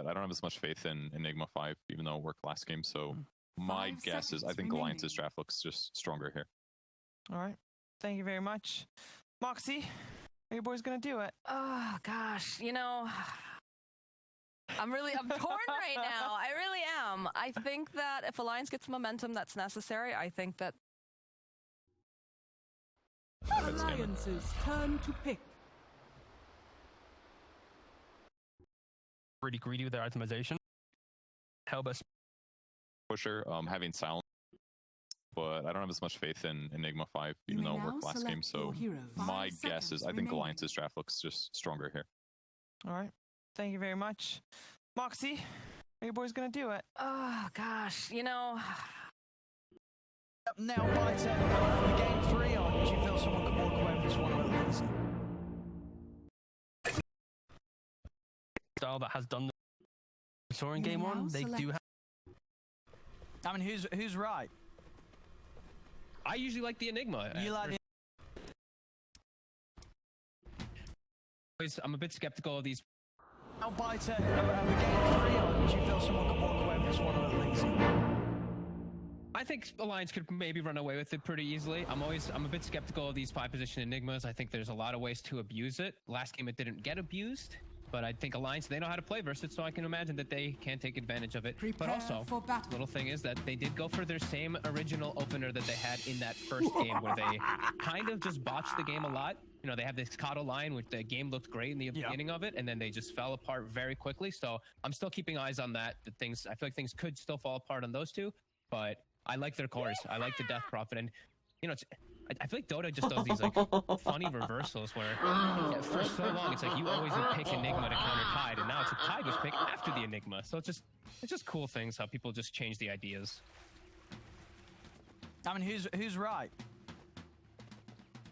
but I don't have as much faith in Enigma 5, even though it worked last game. So my guess is I think Alliance's draft looks just stronger here. All right. Thank you very much. Moxie, are you boys going to do it? Oh, gosh. You know, I'm torn right now. I really am. I think that if Alliance gets momentum that's necessary, I think that... Alliance's turn to pick. Pretty greedy with their itemization. Hellbus Pusher, having silence, but I don't have as much faith in Enigma 5, even though it worked last game. So my guess is I think Alliance's draft looks just stronger here. All right. Thank you very much. Moxie, are you boys going to do it? Oh, gosh. You know... Now, Bo3 Game 3, or do you feel someone could walk away with this one of these? style that has done the saw in game 1. They do have... I mean, who's right? I usually like the Enigma. You like the... I'm a bit skeptical of these. Now, Bo3 Game 3, or do you feel someone could walk away with this one of these? I think Alliance could maybe run away with it pretty easily. I'm a bit skeptical of these 5-position Enigmas. I think there's a lot of ways to abuse it. Last game it didn't get abused, but I think Alliance, they know how to play versus it, so I can imagine that they can take advantage of it. Prepare but also, for battle. Little thing is that they did go for their same original opener that they had in that first game, where they kind of just botched the game a lot. You know, they have this Kato line, which the game looked great in the beginning of it, and then they just fell apart very quickly. So I'm still keeping eyes on that. I feel like things could still fall apart on those two, but I like their cores. I like the Death Prophet, and you know, I feel like Dota just does these like funny reversals where for so long it's like you always would pick Enigma to counter Tide, and now it's like Tide was picked after the Enigma. So it's just cool things how people just change the ideas. I mean, who's right?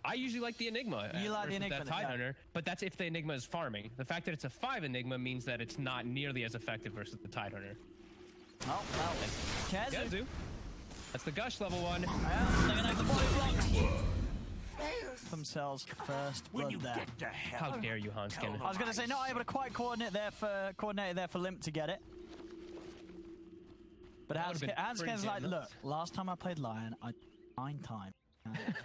I usually like the Enigma. You like the Enigma, that Tide Hunter, but that's if the Enigma is farming. The fact that it's a 5 Enigma means that it's not nearly as effective versus the Tide Hunter. Oh, well, Kazu. That's the Gush level 1. Themselves first blood there. How dare you, Hanskin? I was going to say, not able to quite coordinate there for Limp to get it. But Hanskin's like, look, last time I played Lion, I 9 times.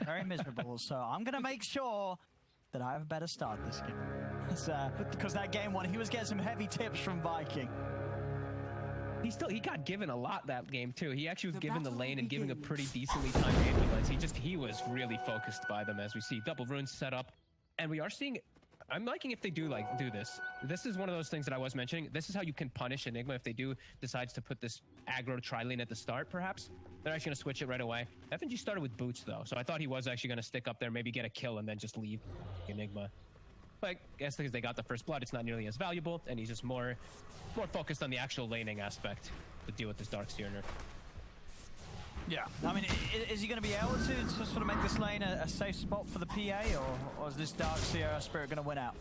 Very miserable, so I'm going to make sure that I have a better start this game. Because that game 1, he was getting some heavy tips from Viking. He got given a lot that game too. He actually was given the lane and giving a pretty decently timed ambulance. He was really focused by them, as we see double runes set up, and we are seeing. I'm liking if they do this. This is one of those things that I was mentioning. This is how you can punish Enigma if they do decides to put this aggro tri-lane at the start. Perhaps they're actually going to switch it right away. FNG started with boots though, so I thought he was actually going to stick up there, maybe get a kill, and then just leave Enigma. But I guess because they got the first blood, it's not nearly as valuable, and he's just more focused on the actual laning aspect to deal with this Darkseer. Yeah, I mean, is he going to be able to sort of make this lane a safe spot for the PA, or is this Darkseer Spirit going to win out?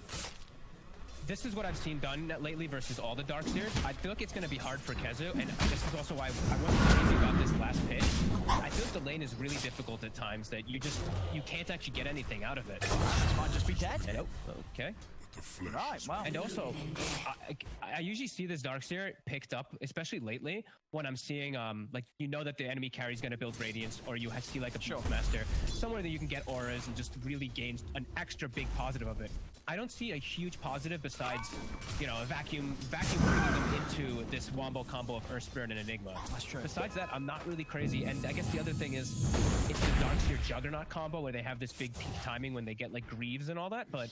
This is what I've seen done lately versus all the Darkseers. I feel like it's going to be hard for Kezu, and this is also why I wasn't crazy about this last pitch. I feel like the lane is really difficult at times, that you can't actually get anything out of it. This might just be dead. Okay. Right, wow. And also, I usually see this Darkseer picked up, especially lately, when I'm seeing, like, you know that the enemy carry is going to build Radiance, or you see, like, a Beastmaster, somewhere that you can get auras and just really gain an extra big positive of it. I don't see a huge positive besides, you know, a vacuum bringing them into this wombo combo of Earth Spirit and Enigma. That's true. Besides that, I'm not really crazy, and I guess the other thing is, it's the Darkseer Juggernaut combo where they have this big peak timing when they get, like, Greaves and all that, but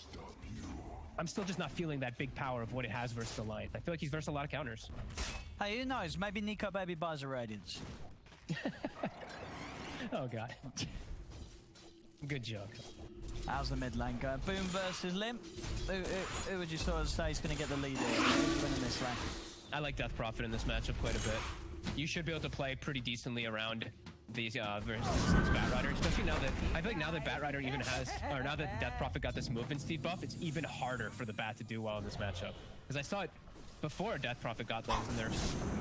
I'm still just not feeling that big power of what it has versus the line. I feel like he's versus a lot of counters. Hey, who knows? Maybe Nico Baby buys a Radiance. Oh, God. Good joke. How's the mid lane going? Boom versus Limp. Who would you sort of say is going to get the lead here? Who's winning this lane? I like Death Prophet in this matchup quite a bit. You should be able to play pretty decently around these versus Batrider, especially now that I feel like now that Batrider even has, or now that Death Prophet got this movement speed buff, it's even harder for the Bat to do well in this matchup. Because I saw it before Death Prophet got those in there,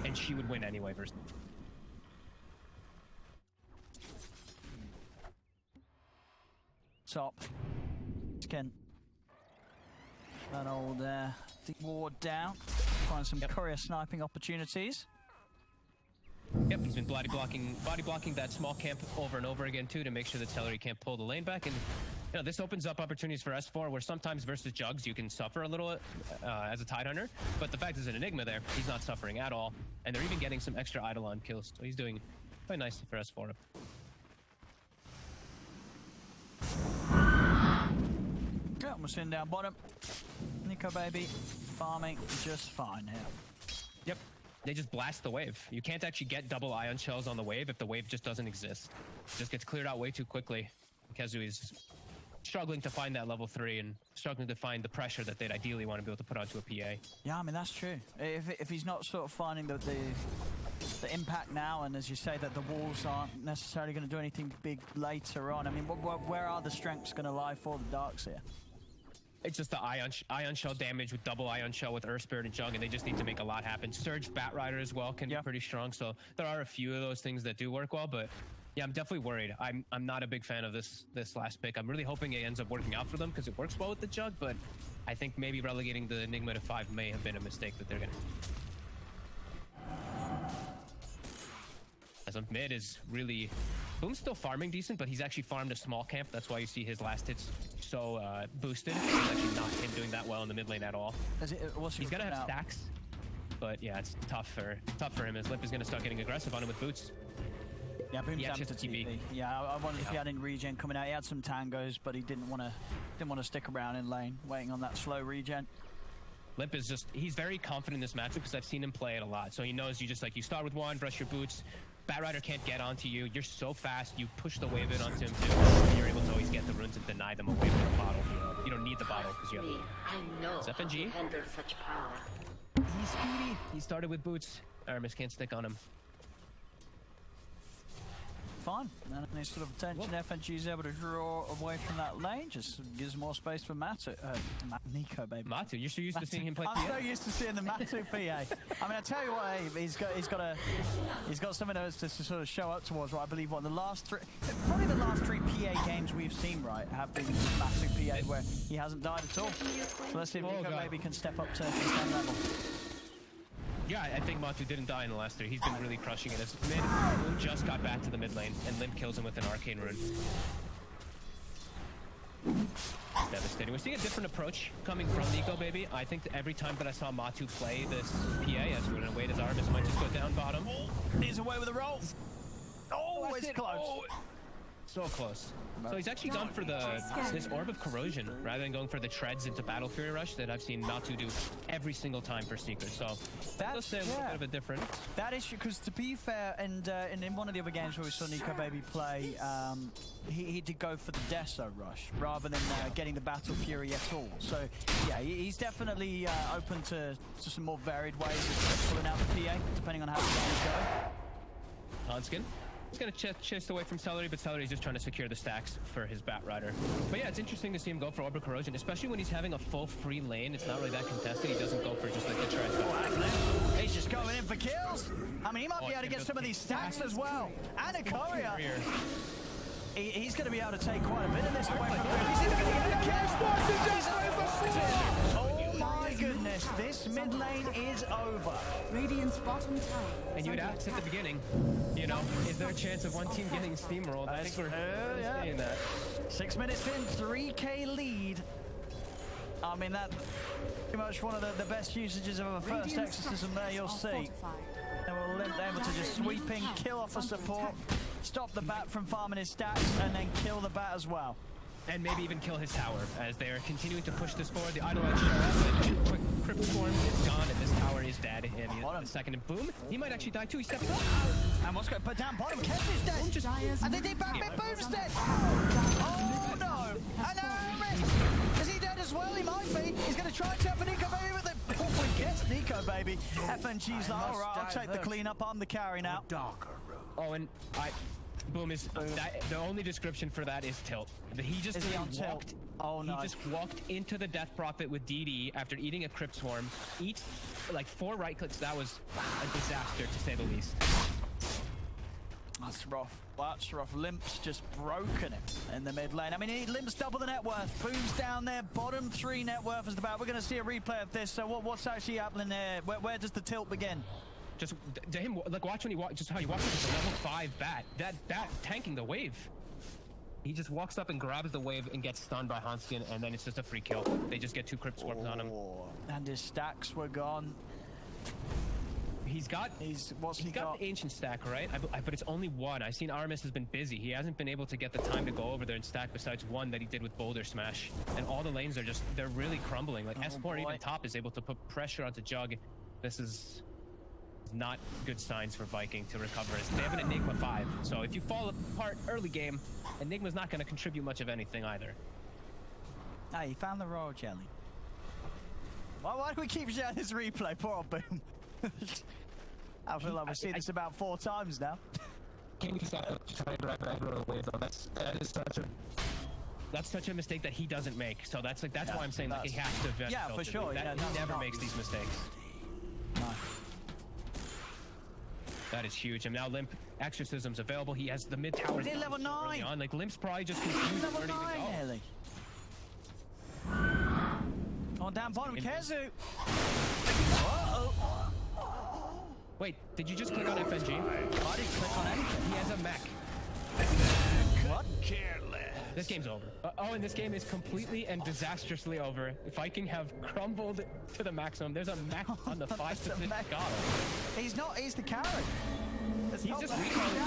and she would win anyway versus. Top. Skin. That old ward down. find some courier sniping opportunities. Yep, he's been body blocking that small camp over and over again too to make sure that Celery can't pull the lane back. And you know, this opens up opportunities for S4 where sometimes versus Jugs you can suffer a little as a Tidehunter, but the fact is an Enigma there, he's not suffering at all, and they're even getting some extra Eidolon kills. So he's doing quite nicely for S4. Yeah, we're sitting down bottom. Nico baby farming just fine here. Yep. They just blast the wave. You can't actually get double ion shells on the wave if the wave just doesn't exist. It just gets cleared out way too quickly. Kezu is struggling to find that level 3 and struggling to find the pressure that they'd ideally want to be able to put onto a PA. Yeah, I mean, that's true. If he's not sort of finding the impact now, and as you say, that the walls aren't necessarily going to do anything big later on, I mean, where are the strengths going to lie for the Darks here? It's just the ion shell damage with double ion shell with Earth Spirit and Jug, and they just need to make a lot happen. Surge Bat Rider as well can be pretty strong, so there are a few of those things that do work well, but yeah, I'm definitely worried. I'm not a big fan of this last pick. I'm really hoping it ends up working out for them because it works well with the Jug, but I think maybe relegating the Enigma to 5 may have been a mistake that they're gonna. As of mid is really, Boom's still farming decent, but he's actually farmed a small camp. That's why you see his last hits so boosted. It's actually not him doing that well in the mid lane at all. He's gonna have stacks, but yeah, it's tough for him. His Lip is gonna start getting aggressive on him with boots. Yeah, Boom's having to TP. Yeah, I wondered if he had any regen coming out. He had some tangos, but he didn't want to stick around in lane, waiting on that slow regen. Lip is just, he's very confident in this matchup because I've seen him play it a lot. So he knows you start with one, brush your boots. Bat Rider can't get onto you. You're so fast. You push the wave in onto him too. You're able to always get the runes and deny them away from the bottle. You don't need the bottle because you have the. It's FNG. Such power. He's speedy. He started with boots. Aramis can't stick on him. Fine. And any sort of attention FNG's able to draw away from that lane, just gives more space for Nico, baby. Matu, you're so used to seeing him play PA. I'm so used to seeing the Matu PA. I mean, I tell you what, he's got something to sort of show up towards, right? I believe probably the last three PA games we've seen, right, have been Matu PA where he hasn't died at all. So let's see if Nico maybe can step up to the same level. Yeah, I think Matu didn't die in the last 3. He's been really crushing it. As mid just got back to the mid lane, and Limp kills him with an arcane rune. Devastating. We're seeing a different approach coming from Nico, baby. I think that every time that I saw Matu play this PA, as we're gonna wait as Artemis might just go down bottom. He's away with a roll. Oh, it's close. Oh. So close. So he's actually gone for this Orb of Corrosion rather than going for the treads into Battle Fury Rush that I've seen Natu do every single time for Seekers. So that's a little bit of a difference. That is because, to be fair, and in one of the other games where we saw Nico Baby play, he did go for the Deso Rush rather than getting the Battle Fury at all. So yeah, he's definitely open to some more varied ways of pulling out the PA, depending on how the games go. Hanskin. He's going to chase away from Celery, but Celery's just trying to secure the stacks for his Bat Rider. But yeah, it's interesting to see him go for Orb of Corrosion, especially when he's having a full free lane. It's not really that contested. He doesn't go for just like the treads. He's just going in for kills. I mean, he might be able to get some of these stacks as well. And a courier. He's going to be able to take quite a bit of this away from him. He's even going to get a kill. Oh my goodness, this mid lane is over. Radiant's bottom tower. And you would ask at the beginning, you know, is there a chance of one team getting steamrolled? I think we're saying that. 6 minutes in, 3K lead. I mean, that's pretty much one of the best usages of a first exorcism there you'll see. And we'll able to just sweep in, kill off a support, stop the bat from farming his stacks, and then kill the bat as well. And maybe even kill his tower as they are continuing to push this forward. The Idolites show up, and quick Crypt Form is gone, and this tower is dead. And the second, and boom, he might actually die too. He steps up. And what's going to put down bottom? Kez is dead. And they did back mid, Boom's dead. Oh no! And Aramis! Is he dead as well? He might be. He's going to try and tap for Nico Baby with it. Oh, he gets Nico Baby. FNG's like, all right, I'll take the cleanup. I'm the carry now. Oh, and Boom is the only description for that is tilt. He just walked. Oh no! He just walked into the Death Prophet with DD after eating a Crypt Swarm. Eats like 4 right clicks. That was a disaster to say the least. That's rough. That's rough. Limp's just broken it in the mid lane. I mean, Limp's double the net worth. Boom's down there. Bottom 3 net worth is the battle. We're going to see a replay of this. So what's actually happening there? Where does the tilt begin? Just to him, like watch when he walks. Just how he walks with the level 5 bat. That tanking the wave. He just walks up and grabs the wave and gets stunned by Hanskin, and then it's just a free kill. They just get 2 Crypt Scorps on him. And his stacks were gone. He's got the ancient stack, right? But it's only 1. I've seen Aramis has been busy. He hasn't been able to get the time to go over there and stack besides 1 that he did with Boulder Smash. And all the lanes are just, they're really crumbling. Like S4 even top is able to put pressure onto Jug. This is not good signs for Viking to recover. They have an Enigma 5. So if you fall apart early game, Enigma's not going to contribute much of anything either. Hey, he found the royal jelly. Why do we keep showing this replay? Poor old Boom. I feel like we've seen this about 4 times now. Can you try to drive back the wave though? That's such a mistake that he doesn't make. So that's why I'm saying that he has to vet. Yeah, for sure. He never makes these mistakes. No. That is huge. And now Limp Exorcism's available. He has the mid tower. He's level 9. On. Like Limp's probably just confused. Level 9 nearly. On down bottom, Kezu. Uh-oh. Wait, did you just click on FNG? I didn't click on anything. He has a mech. What? Careless. This game's over. And this game is completely and disastrously over. Viking have crumbled to the maximum. There's a mech on the 5 to 6 god. He's the carry. He's just recalling.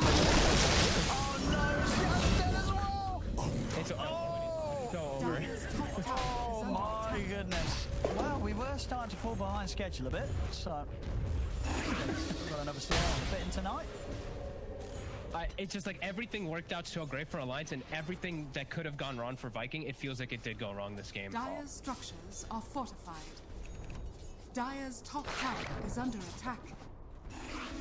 Oh no, Shad's dead as well! It's over. Oh my goodness. Well, we were starting to fall behind schedule a bit, so we've got another CR to fit in tonight. It's just like everything worked out so great for Alliance, and everything that could have gone wrong for Viking, it feels like it did go wrong this game. Dire's structures are fortified. Dire's top tower is under attack.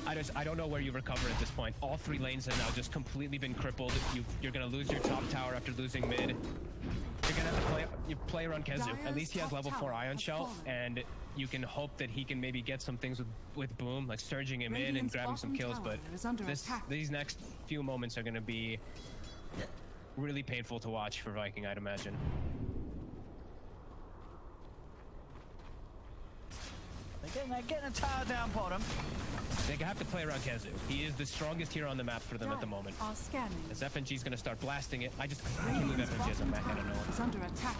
I don't know where you recover at this point. All 3 lanes have now just completely been crippled. You're gonna lose your top tower after losing mid. You're gonna have to play around Kezu. At least he has level 4 Ion Shell, and you can hope that he can maybe get some things with Boom, like surging him in and grabbing some kills. But these next few moments are gonna be really painful to watch for Viking, I'd imagine. They're getting a tower down bottom. They have to play around Kezu. He is the strongest hero on the map for them at the moment. As FNG's gonna start blasting it. I can't move FNG as a mech, I don't know. Is under attack.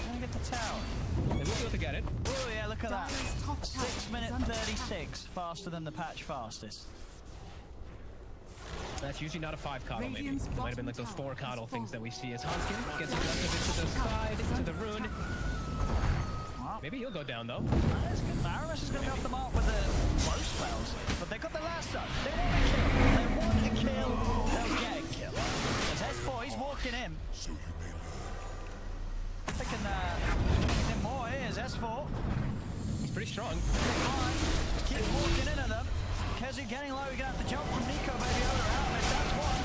Gonna get the tower. They will be able to get it. Oh yeah, look at that. 6 minute 36, faster than the patch fastest. That's usually not a 5 coddle, maybe. It might have been like those 4 coddle things that we see as Hanskin gets aggressive into the side, into the rune. Maybe he'll go down though. Aramis is going to be off the mark with the low spells, but they got the last up. They want a kill. They'll get a kill. As S4, he's walking in. Taking him more here is S4. He's pretty strong. Keep walking in at them. Kezu getting low. You're going to have to jump from Nico, baby, over Aramis. That's one.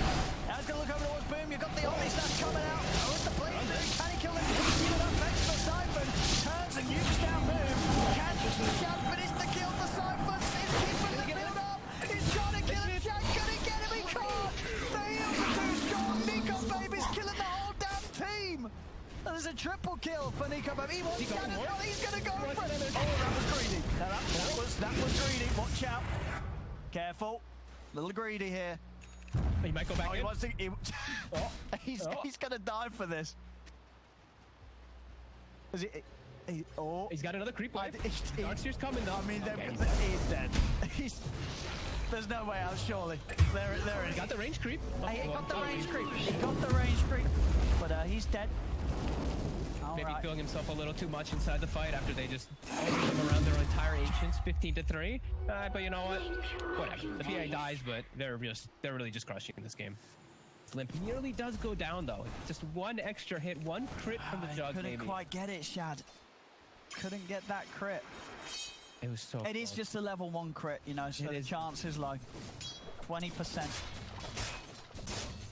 Now he's going to look over towards Boom. You've got the Omni Slash coming out. Oh, with the blade. Can he kill him? He's got thanks for Siphon. Turns and nukes down Boom. Can Shad finish the kill for Siphon? He's keeping the build up. He's trying to kill him. Shad gonna get him. He can't. The heals are too strong. Nico, baby's killing the whole damn team. There's a triple kill for Nico, baby. He wants Shad as well. He's gonna go for it. Oh, that was greedy. No, that was greedy. Watch out. Careful. Little greedy here. He might go back in. He wants to, he's gonna die for this. Is he's got another creep wave. Darkseer's coming though. I mean, he's dead. There's no way out, surely. There he got the range creep. He got the range creep. He got the range creep. But he's dead. Maybe feeling himself a little too much inside the fight after they just opened them around their entire Ancients, 15-3. But you know what? Whatever. The BA dies, but they're really just crushing in this game. Limp nearly does go down though. Just one extra hit, one crit from the Jug. Couldn't quite get it, Shad. Couldn't get that crit. It was so. It is just a level 1 crit, you know. So the chance is like 20%.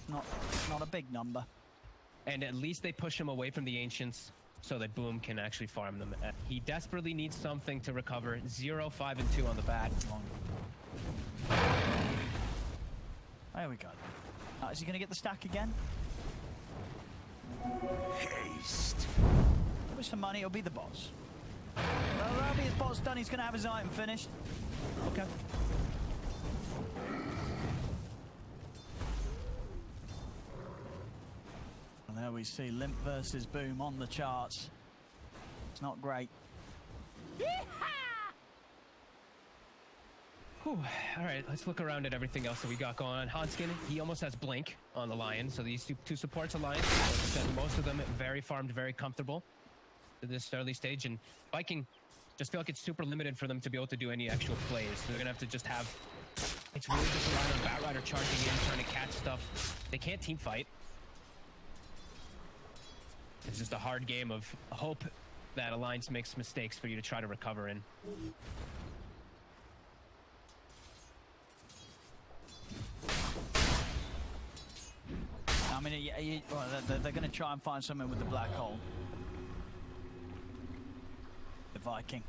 Not a big number. And at least they push him away from the Ancients so that Boom can actually farm them. He desperately needs something to recover. 0, 5, and 2 on the bat. There we go. Is he going to get the stack again? Haste. With some money, it'll be the boss. Well, that'll be his boss done. He's going to have his item finished. Okay. And there we see Limp versus Boom on the charts. It's not great. Whew. All right, let's look around at everything else that we got going on. Hanskin, he almost has Blink on the Lion, so these two supports Alliance. Like I said, most of them very farmed, very comfortable at this early stage, and Viking just feel like it's super limited for them to be able to do any actual plays. So they're gonna have to just have. It's really just relying on Bat Rider charging in, trying to catch stuff. They can't team fight. It's just a hard game of hope that Alliance makes mistakes for you to try to recover in. I mean, well, they're going to try and find something with the black hole. The Viking.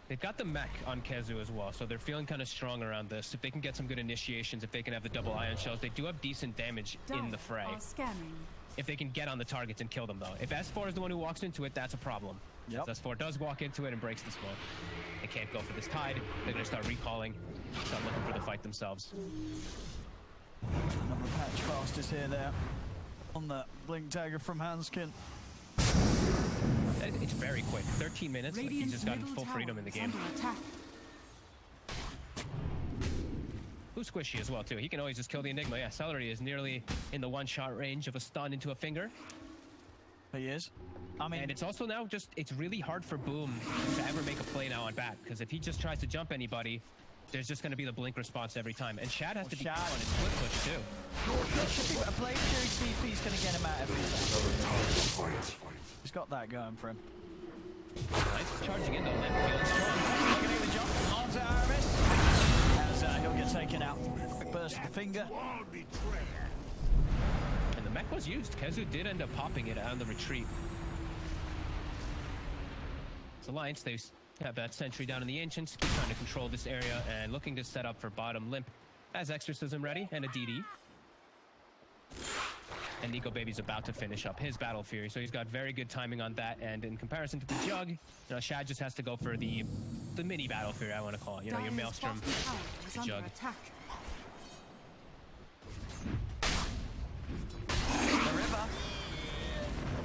They've got the mech on Kezu as well, so they're feeling kind of strong around this. If they can get some good initiations, if they can have the double ion shells, they do have decent damage in the fray. If they can get on the targets and kill them, though. If S4 is the one who walks into it, that's a problem. Yep. S4 does walk into it and breaks the smoke. They can't go for this tide. They're going to start recalling, start looking for the fight themselves. Another patch fastest here there on the blink dagger from Hanskin. It's very quick. 13 minutes. Like he's just gotten full freedom in the game. Who's squishy as well, too. He can always just kill the Enigma. Yeah, Celery is nearly in the one-shot range of a stun into a finger. He is. I mean, and it's also now just, it's really hard for Boom to ever make a play now on Bat, because if he just tries to jump anybody, there's just going to be the blink response every time. And Shad has to be on his split push, too. A play Fury TP is going to get him out every time. He's got that going for him. Nice. Charging in, though, Limp feeling strong. Looking at the jump onto Aramis. As he'll get taken out. Quick burst of the finger. And the mech was used. Kezu did end up popping it on the retreat. It's Alliance. They have that sentry down in the Ancients, keep trying to control this area and looking to set up for bottom. Limp has Exorcism ready and a DD. And Nico Baby's about to finish up his Battle Fury, so he's got very good timing on that. And in comparison to the Jug, you know, Shad just has to go for the mini Battle Fury, I want to call it. You know, your Maelstrom, the Jug. The river.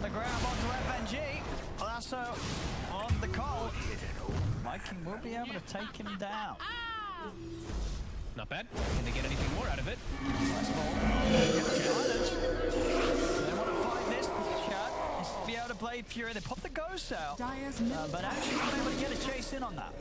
The grab onto FNG. Lasso on the call. Viking will be able to take him down. Not bad. Can they get anything more out of it? Nice ball. They want to fight this. Shad be able to play Fury. They pop the ghost out. But actually not able to get a chase in on that.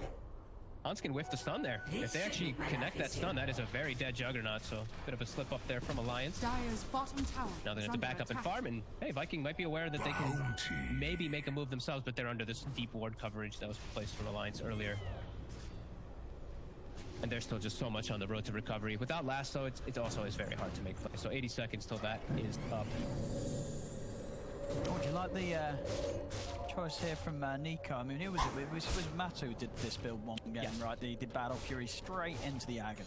Hanskin whiffed the stun there. If they actually connect that stun, that is a very dead Juggernaut, so a bit of a slip up there from Alliance. Now they're going to have to back up and farm, and hey, Viking might be aware that they can maybe make a move themselves, but they're under this deep ward coverage that was placed from Alliance earlier. And there's still just so much on the road to recovery. Without Lasso, it also is very hard to make play. So 80 seconds till that is up. Would you like the choice here from Nico? I mean, it was Matu who did this build one game, right? He did Battle Fury straight into the Aghanim.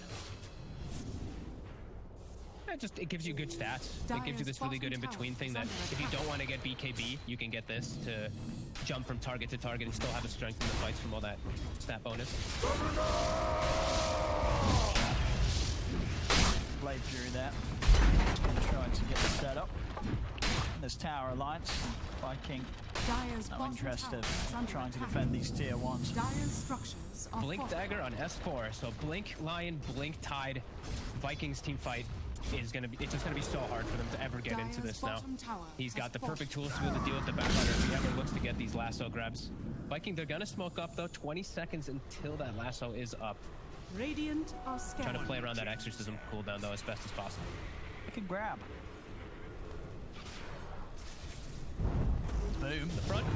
It gives you good stats. It gives you this really good in-between thing that if you don't want to get BKB, you can get this to jump from target to target and still have a strength in the fights from all that stat bonus. Blade Fury there. Trying to get the setup. There's Tower Alliance. Viking. No interest of trying to defend these tier 1s. Blink Dagger on S4. So Blink Lion, Blink Tide. Vikings team fight is going to be, it's just going to be so hard for them to ever get into this now. He's got the perfect tools to be able to deal with the backrider if he ever looks to get these lasso grabs. Viking, they're going to smoke up though. 20 seconds until that lasso is up. Radiant are scared. Trying to play around that exorcism cooldown though as best as possible. They can grab. Boom. The front.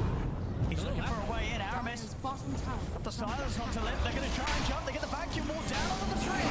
He's looking for a way in. Aramis. Got the silence onto Limp. They're going to try and jump. They get the vacuum wall down onto the train.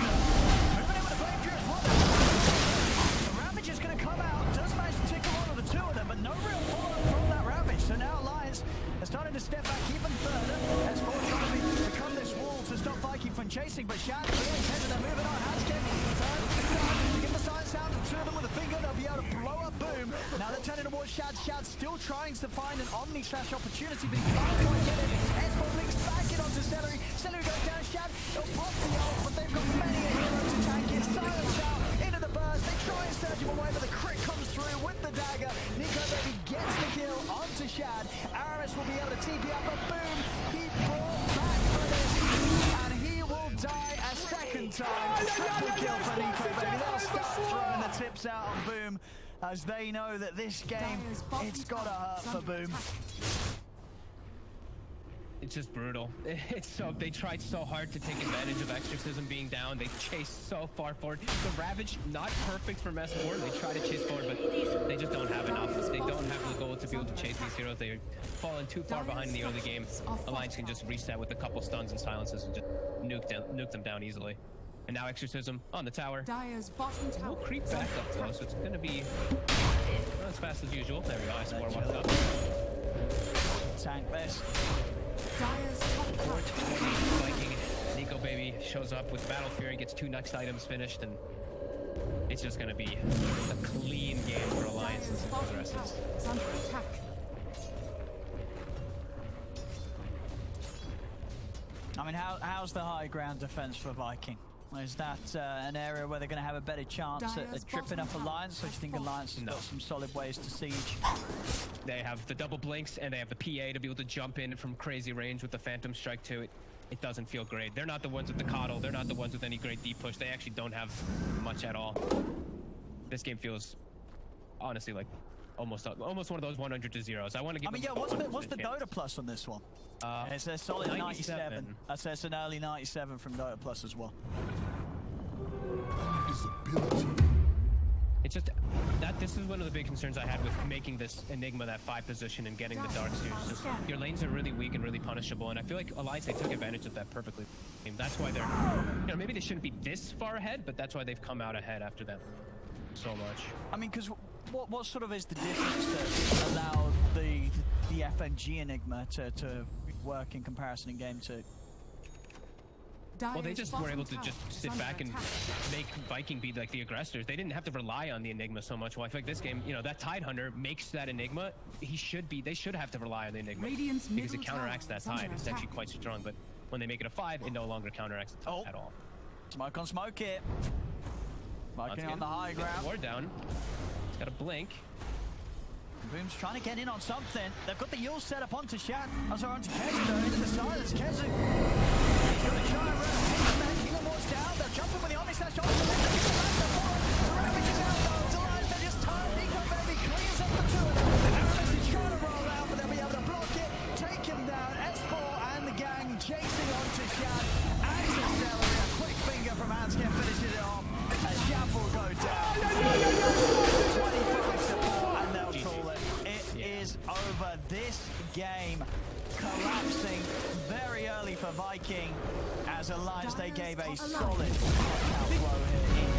Moving in with the Blade Fury as well. The Ravage is going to come out. Does manage to tickle one of the two of them, but no real follow-up from that Ravage. So now Alliance are starting to step back even further. S4 trying to become this wall to stop Viking from chasing, but Shad really tends to move it on. Hanskin turns to give the silence out to two of them with a finger. They'll be able to blow up Boom. Now they're turning towards Shad. Shad still trying to find an Omni-slash opportunity, but he can't quite get it. S4 links back in onto Celery. Celery goes down. Shad, they'll pop the ult, but they've got many a hero to tank it. Silence out into the burst. They try and surge him away, but the crit comes through with the dagger. Nico Baby gets the kill onto Shad. Aramis will be able to TP up, but Boom, he brought back for this, and he will die a second time. Triple kill for Nico Baby. They'll start throwing the tips out on Boom, as they know that this game, it's gotta hurt for Boom. It's just brutal. It's so they tried so hard to take advantage of Exorcism being down. They chased so far forward. The Ravage, not perfect for S4. They try to chase forward, but they just don't have enough. They don't have the goal to be able to chase these heroes. They're falling too far behind in the early game. Alliance can just reset with a couple stuns and silences and just nuke them down easily. And now Exorcism on the tower. Dire's bottom tower. We'll creep back up though, so it's gonna be not as fast as usual. There we go. S4 walked up. Tank best. Dire's top tower. Viking Nico Baby shows up with Battle Fury, gets 2 next items finished, and it's just gonna be a clean game for Alliance as it progresses. Is under attack. I mean, how's the high ground defense for Viking? Is that an area where they're going to have a better chance at tripping up Alliance? So you think Alliance has got some solid ways to siege? They have the double blinks and they have the PA to be able to jump in from crazy range with the Phantom Strike too. It doesn't feel great. They're not the ones with the coddle. They're not the ones with any great deep push. They actually don't have much at all. This game feels honestly like almost one of those 100 to 0s. I want to give. I mean, yeah. What's the Dota plus on this one? It's a solid 97. I'd say it's an early 97 from Dota plus as well. It's just that this is one of the big concerns I had with making this Enigma that 5 position and getting the Dark Series. Just your lanes are really weak and really punishable, and I feel like Alliance, they took advantage of that perfectly. That's why they're, maybe they shouldn't be this far ahead, but that's why they've come out ahead after that so much. I mean, because what sort of is the difference that allowed the FNG Enigma to work in comparison in game 2? Well, they just were able to just sit back and make Viking be like the aggressors. They didn't have to rely on the Enigma so much. Well, I feel like this game, that Tidehunter makes that Enigma. They should have to rely on the Enigma because it counteracts that Tide. It's actually quite strong, but when they make it a 5, it no longer counteracts the Tide at all. Smoke on smoke it. Viking on the high ground. Ward down. He's got a blink. Boom's trying to get in on something. They've got the Yule set up onto Shat. Also onto Keza though, into the silence. Keza. He's going to try and run. King Ward's down. They're jumping with the Omni-slash on. The Ravage is out though. Delight, they just turn. Nico Baby clears up the 2 of them. Aramis is trying to roll out, but they'll be able to block it. Take him down. S4 and the gang chasing onto Shat. And to Celery. A quick finger from Hanskin finishes it off. And Shat will go down. 25 support and they'll call it. Over. This game collapsing very early for Viking as Alliance. They gave a solid knockout blow here in